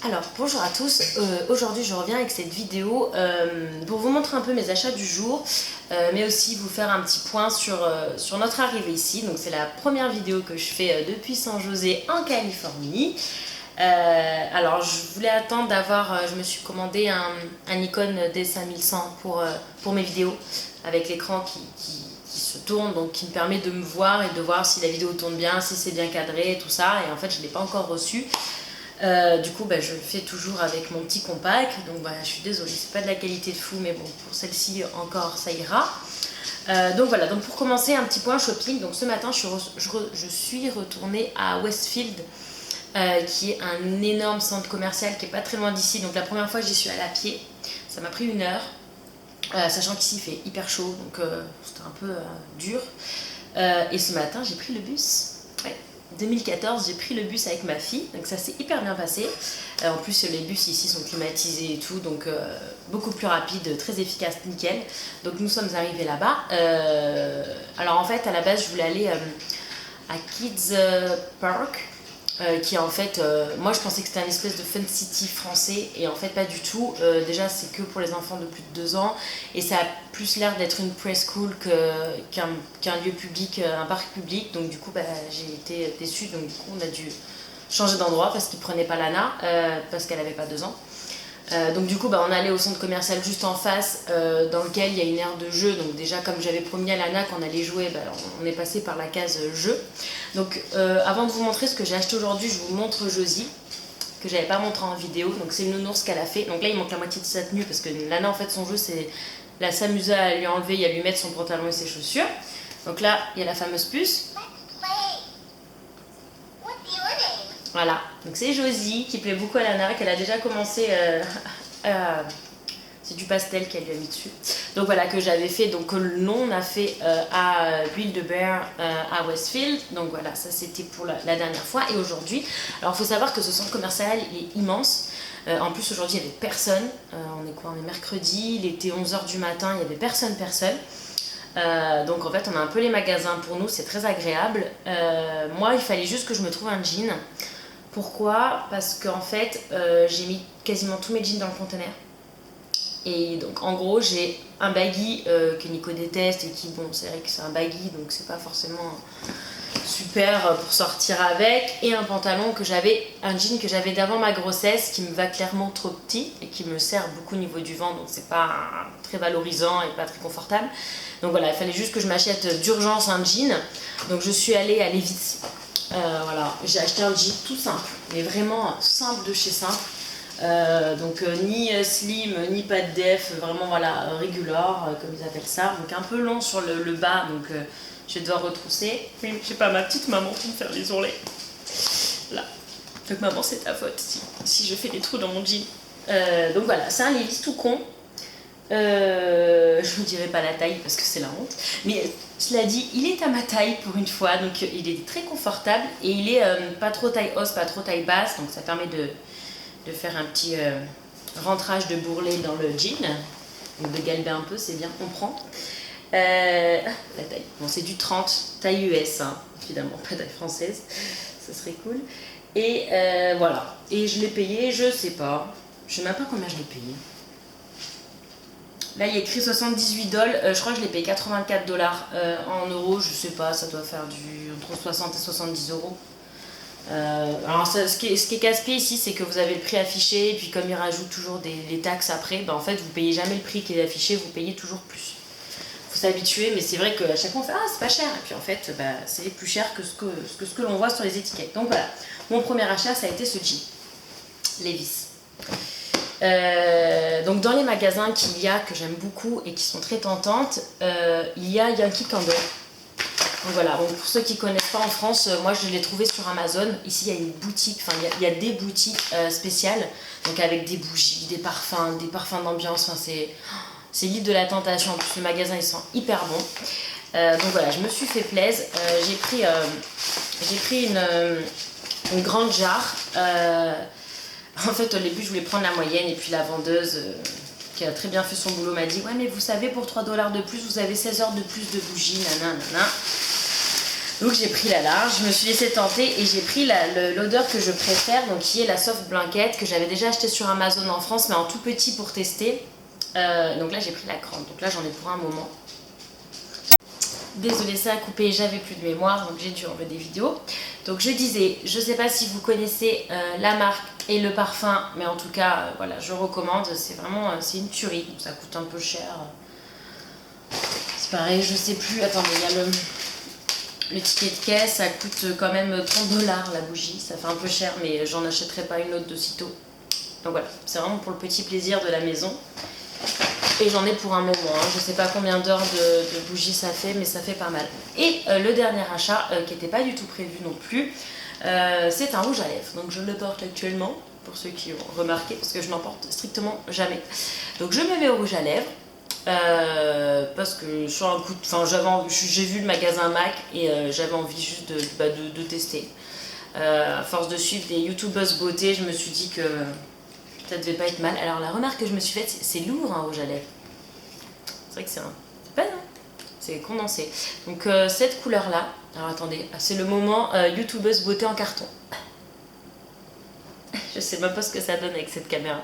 Alors bonjour à tous, aujourd'hui je reviens avec cette vidéo pour vous montrer un peu mes achats du jour, mais aussi vous faire un petit point sur notre arrivée ici. Donc c'est la première vidéo que je fais depuis San José en Californie. Alors je voulais attendre d'avoir, je me suis commandé un Nikon D5100 pour mes vidéos, avec l'écran qui se tourne, donc qui me permet de me voir et de voir si la vidéo tourne bien, si c'est bien cadré, tout ça. Et en fait je ne l'ai pas encore reçu. Du coup je le fais toujours avec mon petit compact, donc je suis désolée, c'est pas de la qualité de fou, mais bon, pour celle-ci encore ça ira. Donc voilà, donc pour commencer un petit point shopping. Donc ce matin je suis retournée à Westfield, qui est un énorme centre commercial qui est pas très loin d'ici. Donc la première fois j'y suis allée à pied, ça m'a pris 1 heure, sachant qu'ici il fait hyper chaud, donc c'était un peu dur. Et ce matin j'ai pris le bus. 2014, j'ai pris le bus avec ma fille, donc ça s'est hyper bien passé. En plus, les bus ici sont climatisés et tout, donc beaucoup plus rapide, très efficace, nickel. Donc nous sommes arrivés là-bas. Alors en fait, à la base, je voulais aller à Kids Park, qui est en fait, moi je pensais que c'était un espèce de Fun City français, et en fait pas du tout. Déjà c'est que pour les enfants de plus de 2 ans, et ça a plus l'air d'être une preschool qu'un lieu public, un parc public. Donc du coup j'ai été déçue, donc du coup on a dû changer d'endroit parce qu'ils prenaient pas Lana, parce qu'elle avait pas 2 ans. Donc du coup on allait au centre commercial juste en face, dans lequel il y a une aire de jeu. Donc déjà, comme j'avais promis à Lana qu'on allait jouer, on est passé par la case jeu. Donc avant de vous montrer ce que j'ai acheté aujourd'hui, je vous montre Josie, que j'avais pas montré en vidéo. Donc c'est le nounours qu'elle a fait. Donc là il manque la moitié de sa tenue, parce que Lana en fait son jeu c'est s'amuser à lui enlever et à lui mettre son pantalon et ses chaussures. Donc là il y a la fameuse puce. Voilà, donc c'est Josie qui plaît beaucoup à Lana, qu'elle a déjà commencé c'est du pastel qu'elle lui a mis dessus. Donc voilà, que j'avais fait, donc le nom on a fait à Build-A-Bear à Westfield. Donc voilà, ça c'était pour la dernière fois. Et aujourd'hui, alors il faut savoir que ce centre commercial il est immense. En plus aujourd'hui il n'y avait personne. On est quoi, on est mercredi, il était 11h du matin, il n'y avait personne. Donc en fait on a un peu les magasins pour nous, c'est très agréable. Moi il fallait juste que je me trouve un jean. Pourquoi? Parce qu'en fait j'ai mis quasiment tous mes jeans dans le conteneur. Et donc en gros j'ai un baggy que Nico déteste, et qui, bon, c'est vrai que c'est un baggy, donc c'est pas forcément super pour sortir avec, et un pantalon un jean que j'avais d'avant ma grossesse, qui me va clairement trop petit et qui me serre beaucoup au niveau du ventre, donc c'est pas très valorisant et pas très confortable. Donc voilà, il fallait juste que je m'achète d'urgence un jean. Donc je suis allée à Levi's. Voilà, j'ai acheté un jean tout simple, mais vraiment simple de chez simple. Donc ni slim, ni pas de def, vraiment voilà, regular, comme ils appellent ça. Donc un peu long sur le bas, donc je vais devoir retrousser. Oui, j'ai pas ma petite maman pour me faire les ourlets. Là. Donc maman, c'est ta faute si je fais des trous dans mon jean. Donc voilà, c'est un Levi's tout con. Je vous dirai pas la taille parce que c'est la honte, mais cela dit, il est à ma taille pour une fois, donc il est très confortable, et il est pas trop taille hausse, pas trop taille basse, donc ça permet de faire un petit rentrage de bourrelet dans le jean, donc de galber un peu, c'est bien, on prend. La taille, bon, c'est du 30, taille US, hein, évidemment pas taille française, ça serait cool. Et voilà, et je l'ai payé, je sais pas, je sais même pas combien je l'ai payé. Là il y a écrit 78 $, je crois que je l'ai payé 84 $, en euros je sais pas, ça doit faire entre 60 et 70 euros. Alors ça, ce qui est casse-pied ici, c'est que vous avez le prix affiché, et puis comme ils rajoutent toujours les taxes après, en fait vous payez jamais le prix qui est affiché, vous payez toujours plus. Faut s'habituer, mais c'est vrai qu'à chaque fois on fait c'est pas cher, et puis en fait c'est plus cher que ce que l'on voit sur les étiquettes. Donc voilà, mon premier achat ça a été ce jean Levi's. Donc dans les magasins qu'il y a, que j'aime beaucoup et qui sont très tentantes, il y a Yankee Candle. Donc voilà, bon, pour ceux qui ne connaissent pas en France, moi je l'ai trouvé sur Amazon. Ici il y a une boutique, enfin il y a des boutiques spéciales, donc avec des bougies, des parfums d'ambiance, enfin c'est l'île de la tentation. En plus les magasins ils sont hyper bons. Donc voilà, je me suis fait plaisir. J'ai pris une grande jarre. En fait au début je voulais prendre la moyenne, et puis la vendeuse qui a très bien fait son boulot m'a dit ouais mais vous savez, pour 3 $ de plus vous avez 16 heures de plus de bougies, nanana. Donc j'ai pris la large, je me suis laissée tenter et j'ai pris l'odeur que je préfère, donc qui est la soft blanket, que j'avais déjà acheté sur Amazon en France, mais en tout petit pour tester. Donc là j'ai pris la grande, donc là j'en ai pour un moment. Désolée, ça a coupé, j'avais plus de mémoire, donc j'ai dû enlever des vidéos. Donc je disais, je sais pas si vous connaissez la marque et le parfum, mais en tout cas, voilà, je recommande. C'est vraiment, c'est une tuerie, donc ça coûte un peu cher. C'est pareil, je sais plus, attendez, il y a le ticket de caisse, ça coûte quand même 30$ la bougie, ça fait un peu cher, mais j'en achèterai pas une autre de sitôt. Donc voilà, c'est vraiment pour le petit plaisir de la maison. Et j'en ai pour un moment, hein. Je sais pas combien d'heures de bougie ça fait, mais ça fait pas mal. Et le dernier achat, qui n'était pas du tout prévu non plus, c'est un rouge à lèvres. Donc je le porte actuellement, pour ceux qui ont remarqué, parce que je n'en porte strictement jamais. Donc je me mets au rouge à lèvres, parce que sur un coup, j'ai vu le magasin MAC et j'avais envie juste de tester. À force de suivre des youtubeuses beauté, je me suis dit que ça devait pas être mal. Alors la remarque que je me suis faite, c'est lourd un rouge à lèvres. C'est vrai que c'est pas non, c'est condensé. Donc cette couleur là, alors attendez, c'est le moment youtubeuse beauté en carton. Je sais même pas ce que ça donne avec cette caméra.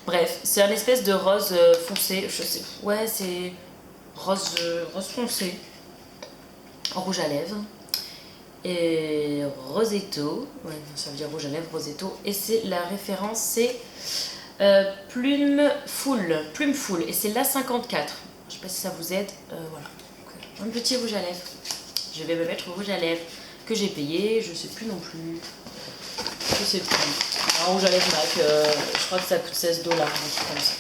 Bref, c'est un espèce de rose foncé, je sais, ouais c'est rose foncé, rouge à lèvres. Et Rosetto, ouais, ça veut dire rouge à lèvres, Rosetto, et c'est la référence, c'est Plume Full, et c'est la 54. Je sais pas si ça vous aide, voilà. Donc, un petit rouge à lèvres. Je vais me mettre au rouge à lèvres que j'ai payé, je sais plus non plus. Je sais plus. Un rouge à lèvres MAC, je crois que ça coûte 16$, un truc comme ça.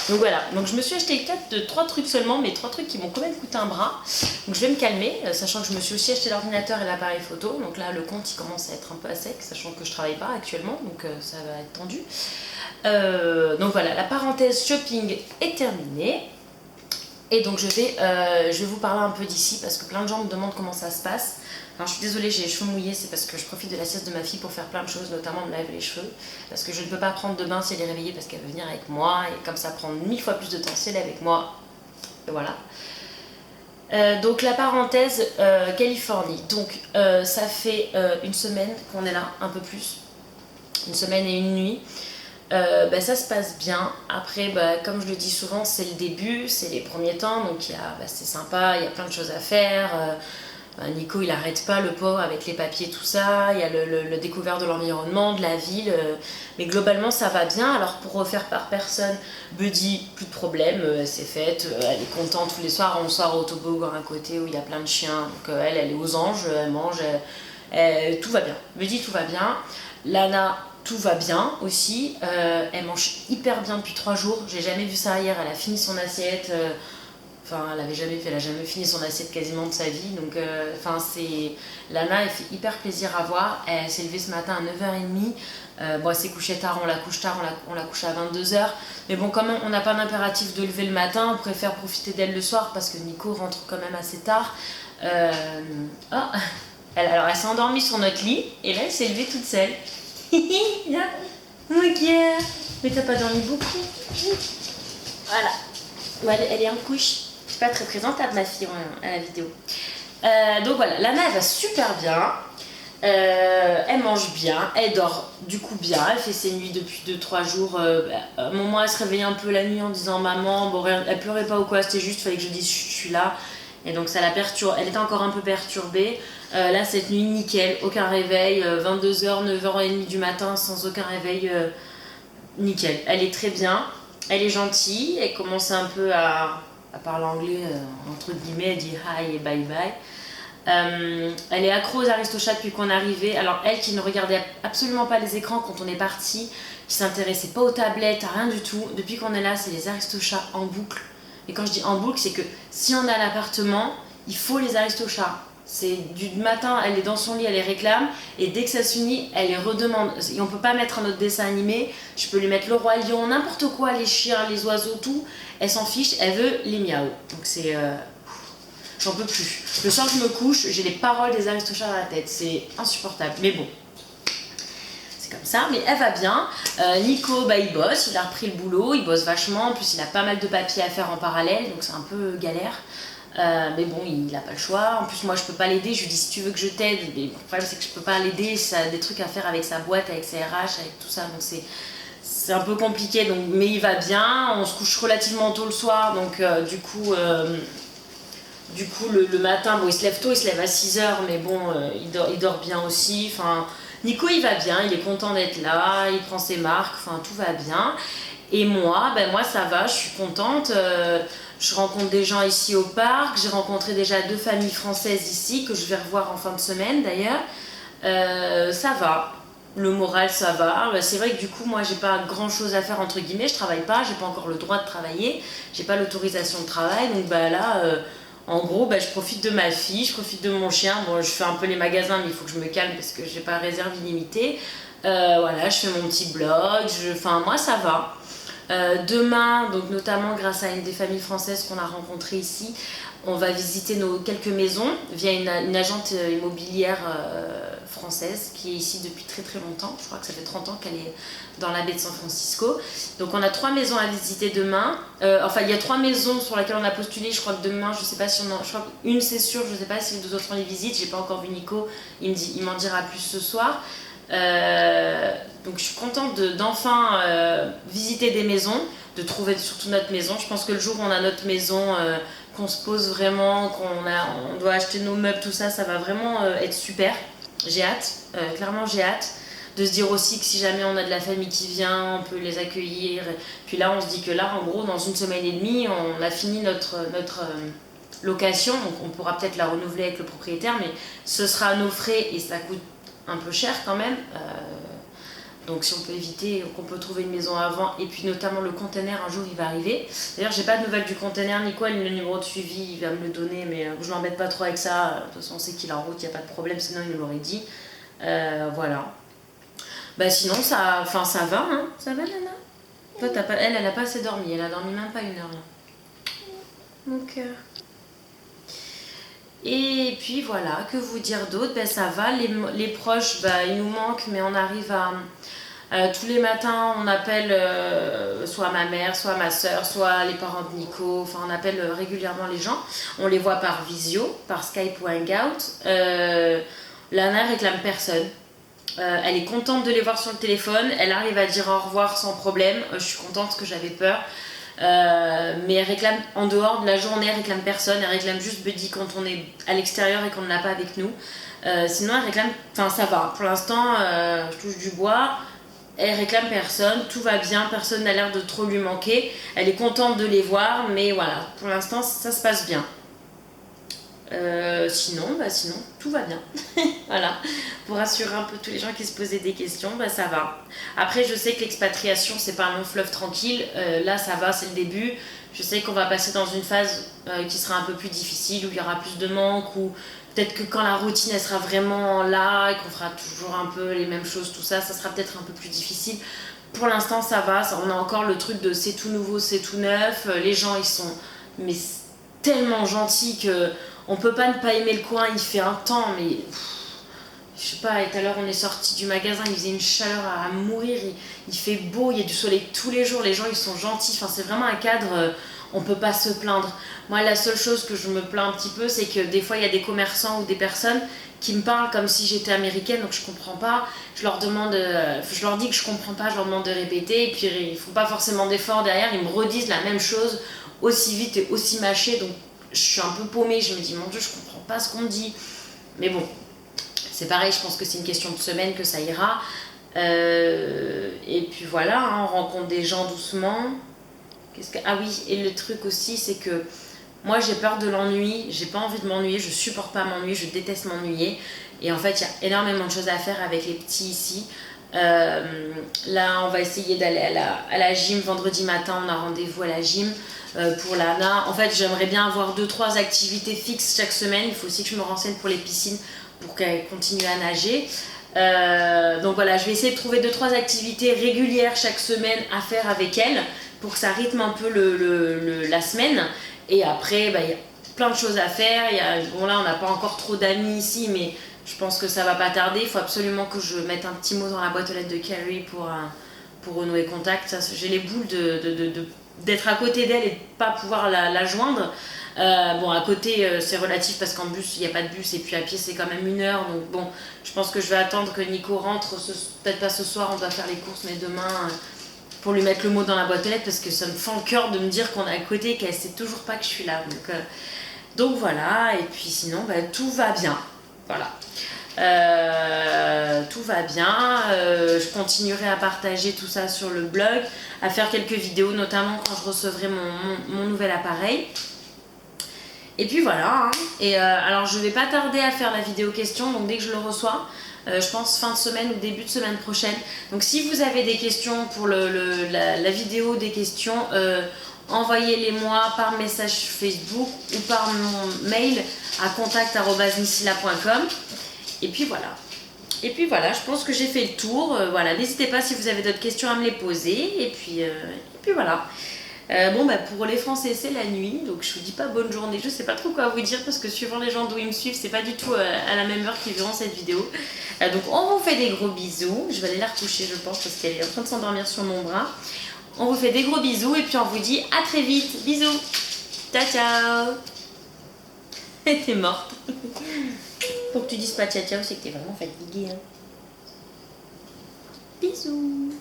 Donc voilà, donc je me suis acheté 3 trucs seulement, mais 3 trucs qui m'ont quand même coûté un bras. Donc je vais me calmer, sachant que je me suis aussi acheté l'ordinateur et l'appareil photo. Donc là, le compte il commence à être un peu à sec, sachant que je travaille pas actuellement, donc ça va être tendu. Donc voilà, la parenthèse shopping est terminée. Et donc je vais vous parler un peu d'ici, parce que plein de gens me demandent comment ça se passe. Alors je suis désolée, j'ai les cheveux mouillés, c'est parce que je profite de la sieste de ma fille pour faire plein de choses, notamment me laver les cheveux. Parce que je ne peux pas prendre de bain si elle est réveillée, parce qu'elle veut venir avec moi, et comme ça prend 1000 fois plus de temps si elle est avec moi. Et voilà. Donc la parenthèse Californie. Donc ça fait une semaine qu'on est là, un peu plus. Une semaine et une nuit. Ça se passe bien. Après, comme je le dis souvent, c'est le début, c'est les premiers temps, donc c'est sympa, il y a plein de choses à faire. Nico il arrête pas, le pauvre, avec les papiers, tout ça. Il y a le découvert de l'environnement, de la ville, mais globalement ça va bien. Alors pour refaire par personne, Buddy, plus de problème, elle s'est faite, elle est contente tous les soirs. On sort au toboggan à côté où il y a plein de chiens, donc elle est aux anges, elle mange, tout va bien. Buddy, tout va bien. Lana, tout va bien aussi, elle mange hyper bien depuis 3 jours. J'ai jamais vu ça hier, elle a fini son assiette. Elle a jamais fini son assiette quasiment de sa vie. Donc, Lana, elle fait hyper plaisir à voir. Elle s'est levée ce matin à 9h30. Elle s'est couchée tard, on la couche tard, on la couche à 22h. Mais bon, comme on n'a pas d'impératif de lever le matin, on préfère profiter d'elle le soir parce que Nico rentre quand même assez tard. Alors, elle s'est endormie sur notre lit et là, elle s'est levée toute seule. Viens, ok. Mais t'as pas dormi beaucoup. Voilà. Bon, elle est en couche. Je suis pas très présentable, ma fille, à la vidéo. Donc voilà, Lana, elle va super bien. Elle mange bien, elle dort du coup bien, elle fait ses nuits depuis 2-3 jours. À un moment, elle se réveillait un peu la nuit en disant maman, bon, elle pleurait pas ou quoi, c'était juste, fallait que je dise je suis là. Et donc ça la perturbe, elle était encore un peu perturbée. Là, cette nuit, nickel, aucun réveil, 22h, 9h30 du matin, sans aucun réveil, nickel. Elle est très bien, elle est gentille, elle commence un peu à parler anglais, entre guillemets, elle dit hi et bye bye. Elle est accro aux Aristochats depuis qu'on est arrivé. Alors elle qui ne regardait absolument pas les écrans quand on est parti, qui s'intéressait pas aux tablettes, à rien du tout, depuis qu'on est là, c'est les Aristochats en boucle. Et quand je dis en boucle, c'est que si on a l'appartement, il faut les Aristochats. C'est du matin, elle est dans son lit, elle les réclame, et dès que ça s'unit, elle les redemande. Et on peut pas mettre un autre dessin animé, je peux lui mettre le roi lion, n'importe quoi, les chiens, les oiseaux, tout. Elle s'en fiche, elle veut les miaou. Donc c'est... j'en peux plus. Le soir je me couche, j'ai les paroles des Aristochats dans la tête, c'est insupportable. Mais bon, c'est comme ça, mais elle va bien. Nico, il bosse, il a repris le boulot, il bosse vachement, en plus il a pas mal de papiers à faire en parallèle, donc c'est un peu galère. Mais bon, il n'a pas le choix. En plus, moi, je peux pas l'aider. Je lui dis si tu veux que je t'aide. Mais le problème, c'est que je peux pas l'aider. Ça a des trucs à faire avec sa boîte, avec ses RH, avec tout ça. Donc c'est un peu compliqué. Donc, mais il va bien. On se couche relativement tôt le soir. Donc du coup, le matin, bon, il se lève tôt. Il se lève à 6h. Mais bon, il dort bien aussi. Enfin, Nico, il va bien. Il est content d'être là. Il prend ses marques. Enfin, tout va bien. Et moi, moi ça va. Je suis contente. Je rencontre des gens ici au parc, j'ai rencontré déjà 2 familles françaises ici, que je vais revoir en fin de semaine d'ailleurs. Ça va, le moral ça va. C'est vrai que du coup, moi j'ai pas grand chose à faire entre guillemets, je travaille pas, j'ai pas encore le droit de travailler, j'ai pas l'autorisation de travail, donc là, en gros, je profite de ma fille, je profite de mon chien. Bon, je fais un peu les magasins, mais il faut que je me calme parce que j'ai pas réserve illimitée. Voilà, je fais mon petit blog, enfin moi ça va. Demain, donc notamment grâce à une des familles françaises qu'on a rencontrées ici, on va visiter nos quelques maisons via une agente immobilière française qui est ici depuis très très longtemps. Je crois que ça fait 30 ans qu'elle est dans la baie de San Francisco. Donc on a 3 maisons à visiter demain. Enfin, il y a 3 maisons sur lesquelles on a postulé. Je crois que demain, je sais pas si je crois qu'une c'est sûr, je sais pas si les 2 autres on les visite. J'ai pas encore vu Nico, il m'en dira plus ce soir. Donc je suis contente d'enfin visiter des maisons, de trouver surtout notre maison. Je pense que le jour où on a notre maison, qu'on se pose vraiment, on doit acheter nos meubles, tout ça, ça va vraiment être super. J'ai hâte, clairement j'ai hâte de se dire aussi que si jamais on a de la famille qui vient, on peut les accueillir. Puis là on se dit que là en gros dans une semaine et demie on a fini notre location, donc on pourra peut-être la renouveler avec le propriétaire, mais ce sera à nos frais et ça coûte un peu cher quand même. Donc si on peut éviter, qu'on peut trouver une maison avant, et puis notamment le container, un jour il va arriver. D'ailleurs j'ai pas de nouvelles du container, Nico, le numéro de suivi, il va me le donner, mais je l'embête pas trop avec ça. De toute façon on sait qu'il est en route, il n'y a pas de problème, sinon il nous l'aurait dit. Voilà. Sinon ça va, hein. Ça va Nana? Toi, elle a pas assez dormi, elle a dormi même pas 1 heure là. Mon cœur. Et puis voilà, que vous dire d'autre? Ça va, les proches, ils nous manquent, mais on arrive à tous les matins, on appelle soit ma mère, soit ma soeur, soit les parents de Nico, enfin on appelle régulièrement les gens. On les voit par visio, par Skype ou Hangout. Lana réclame personne. Elle est contente de les voir sur le téléphone, elle arrive à dire au revoir sans problème. Je suis contente parce que j'avais peur. Mais elle réclame en dehors de la journée, elle réclame personne, elle réclame juste Buddy quand on est à l'extérieur et qu'on ne l'a pas avec nous. Sinon elle réclame, enfin ça va, pour l'instant je touche du bois, elle réclame personne, tout va bien, personne n'a l'air de trop lui manquer, elle est contente de les voir, mais voilà, pour l'instant ça se passe bien. Sinon tout va bien. Voilà, pour rassurer un peu tous les gens qui se posaient des questions, ça va. Après je sais que l'expatriation c'est pas un long fleuve tranquille, là ça va, c'est le début. Je sais qu'on va passer dans une phase qui sera un peu plus difficile, où il y aura plus de manque, ou peut-être que quand la routine elle sera vraiment là et qu'on fera toujours un peu les mêmes choses, tout ça, ça sera peut-être un peu plus difficile. Pour l'instant ça va, on a encore le truc de c'est tout nouveau, c'est tout neuf, les gens ils sont mais tellement gentils que on peut pas ne pas aimer le coin, il fait un temps, mais je sais pas, et tout à l'heure on est sorti du magasin, il faisait une chaleur à mourir, il fait beau, il y a du soleil tous les jours, les gens ils sont gentils, enfin c'est vraiment un cadre, on peut pas se plaindre. Moi la seule chose que je me plains un petit peu, c'est que des fois il y a des commerçants ou des personnes qui me parlent comme si j'étais américaine, donc je comprends pas, je leur dis que je comprends pas, je leur demande de répéter, et puis ils font pas forcément d'efforts derrière, ils me redisent la même chose aussi vite et aussi mâché, donc je suis un peu paumée, je me dis mon Dieu je comprends pas ce qu'on me dit, mais bon c'est pareil, je pense que c'est une question de semaine que ça ira. Et puis voilà, on rencontre des gens doucement. Ah oui, et le truc aussi c'est que moi j'ai peur de l'ennui, j'ai pas envie de m'ennuyer, je supporte pas m'ennuyer, je déteste m'ennuyer, et en fait il y a énormément de choses à faire avec les petits ici. Là on va essayer d'aller à la gym vendredi matin, on a rendez-vous à la gym pour Lana. En fait j'aimerais bien avoir 2-3 activités fixes chaque semaine, il faut aussi que je me renseigne pour les piscines pour qu'elle continue à nager. Donc voilà, je vais essayer de trouver 2-3 activités régulières chaque semaine à faire avec elle pour que ça rythme un peu la semaine. Et après, il y a plein de choses à faire. Bon là, on n'a pas encore trop d'amis ici, mais je pense que ça va pas tarder. Il faut absolument que je mette un petit mot dans la boîte aux lettres de Carrie pour renouer contact. J'ai les boules d'être à côté d'elle et de ne pas pouvoir la joindre. Bon, à côté, c'est relatif parce qu'en bus, il n'y a pas de bus et puis à pied, c'est quand même 1 heure. Donc bon, je pense que je vais attendre que Nico rentre. Peut-être pas ce soir, on doit faire les courses, mais demain, pour lui mettre le mot dans la boîte aux lettres parce que ça me fend le cœur de me dire qu'on est à côté et qu'elle sait toujours pas que je suis là. Donc voilà, et puis sinon, tout va bien. Voilà. Tout va bien, je continuerai à partager tout ça sur le blog, à faire quelques vidéos, notamment quand je recevrai mon nouvel appareil. Et puis voilà, hein. Et alors je vais pas tarder à faire la vidéo question, donc dès que je le reçois, je pense fin de semaine ou début de semaine prochaine. Donc si vous avez des questions pour la vidéo des questions, envoyez-les-moi par message Facebook ou par mon mail à contact@nisila.com. Et puis voilà, je pense que j'ai fait le tour. Voilà, n'hésitez pas si vous avez d'autres questions à me les poser. Et puis voilà. Pour les Français, c'est la nuit, donc je vous dis pas bonne journée. Je sais pas trop quoi vous dire parce que suivant les gens d'où ils me suivent, c'est pas du tout à la même heure qu'ils verront cette vidéo. Donc on vous fait des gros bisous. Je vais aller la recoucher, je pense, parce qu'elle est en train de s'endormir sur mon bras. On vous fait des gros bisous et puis on vous dit à très vite. Bisous. Ciao ciao. T'es morte. Pour que tu dises pas ciao ciao, c'est que t'es vraiment fatiguée. Hein. Bisous.